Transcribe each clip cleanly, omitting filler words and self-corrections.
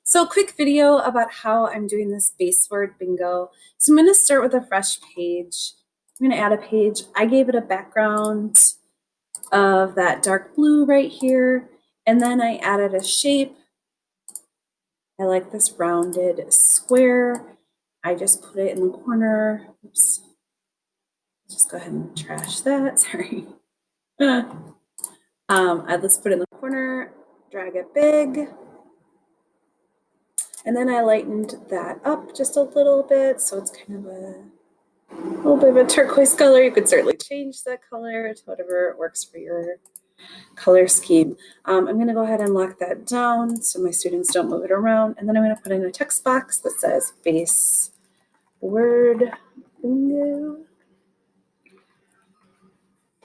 So quick video about how I'm doing this base word bingo. So I'm going to start with a fresh page. I'm going to add a page. I gave it a background of that dark blue right here. And then I added a shape. I like this rounded square. I just put it in the corner. Oops. Just go ahead and trash that. Sorry. I just put it in the corner, drag it big. And then I lightened that up just a little bit, so it's kind of a little bit of a turquoise color. You could certainly change that color to whatever works for your color scheme. I'm going to go ahead and lock that down so my students don't move it around. And then I'm going to put in a text box that says base word bingo.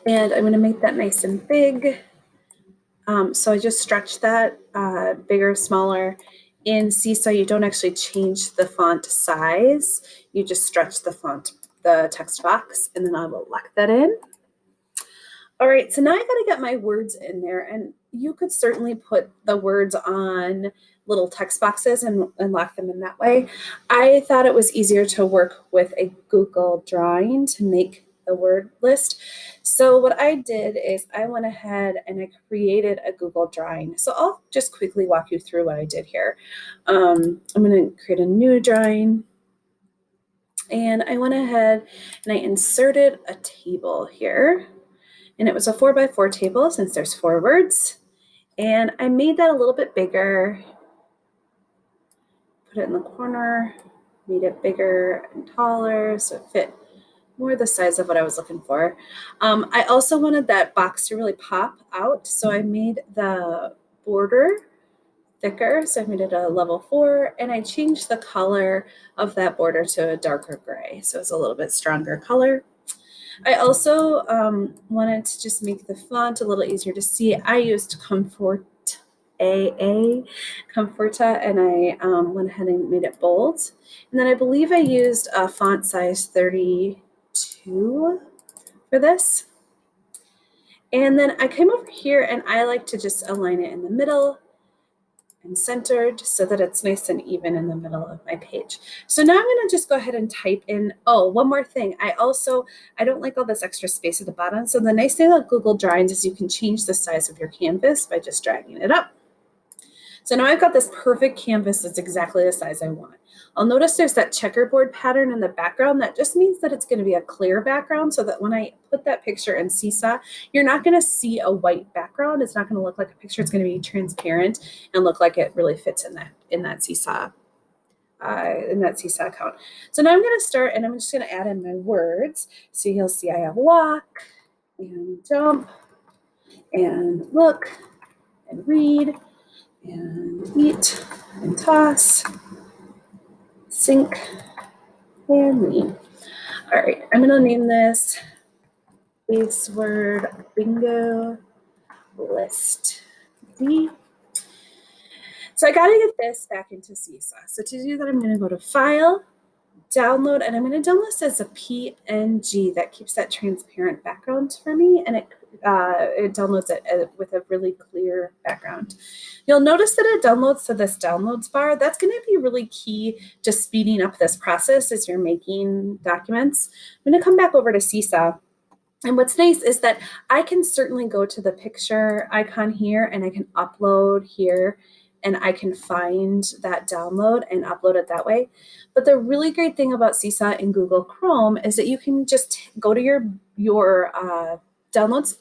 And I'm going to make that nice and big. So I just stretch that bigger, smaller. In Seesaw, you don't actually change the font size. You just stretch the font, the text box, and then I will lock that in. All right, so now I gotta get my words in there, and you could certainly put the words on little text boxes and lock them in that way. I thought it was easier to work with a Google drawing to make the word list. So what I did is I went ahead and I created a Google drawing. So I'll just quickly walk you through what I did here. I'm going to create a new drawing. And I went ahead and I inserted a table here. And it was a 4x4 table since there's 4 words. And I made that a little bit bigger. Put it in the corner, made it bigger and taller so it fit more the size of what I was looking for. I also wanted that box to really pop out, so I made the border thicker. So I made it a level 4, and I changed the color of that border to a darker gray, so it's a little bit stronger color. I also wanted to just make the font a little easier to see. I used Comforta, and I went ahead and made it bold. And then I believe I used a font size 32 for this. And then I came over here and I like to just align it in the middle and centered so that it's nice and even in the middle of my page. So now I'm going to just go ahead and type in, one more thing. I don't like all this extra space at the bottom. So the nice thing about Google Drawings is you can change the size of your canvas by just dragging it up. So now I've got this perfect canvas that's exactly the size I want. I'll notice there's that checkerboard pattern in the background. That just means that it's going to be a clear background so that when I put that picture in Seesaw, you're not going to see a white background. It's not going to look like a picture. It's going to be transparent and look like it really fits in that Seesaw account. So now I'm going to start, and I'm just going to add in my words. So you'll see I have walk and jump and look and read and eat and toss, sink, and lean. All right, I'm going to name this base word bingo list D. So I got to get this back into Seesaw. So to do that, I'm going to go to File, Download, and I'm going to download this as a PNG that keeps that transparent background for me, and it downloads it with a really clear background. You'll notice that it downloads to this downloads bar. That's going to be really key to speeding up this process as you're making documents. I'm going to come back over to Seesaw. And what's nice is that I can certainly go to the picture icon here and I can upload here and I can find that download and upload it that way. But the really great thing about Seesaw in Google Chrome is that you can just go to your downloads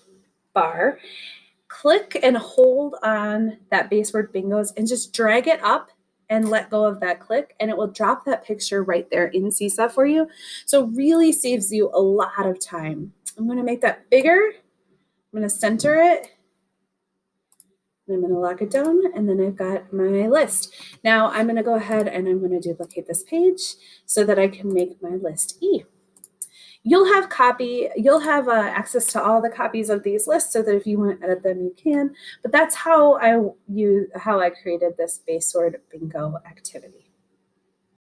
bar, click and hold on that base word bingos and just drag it up and let go of that click, and it will drop that picture right there in Seesaw for you. So really saves you a lot of time. I'm going to make that bigger. I'm going to center it. And I'm going to lock it down, and then I've got my list. Now I'm going to go ahead and I'm going to duplicate this page so that I can make my list E. You'll have access to all the copies of these lists so that if you want to edit them, you can. But that's how I created this base word bingo activity.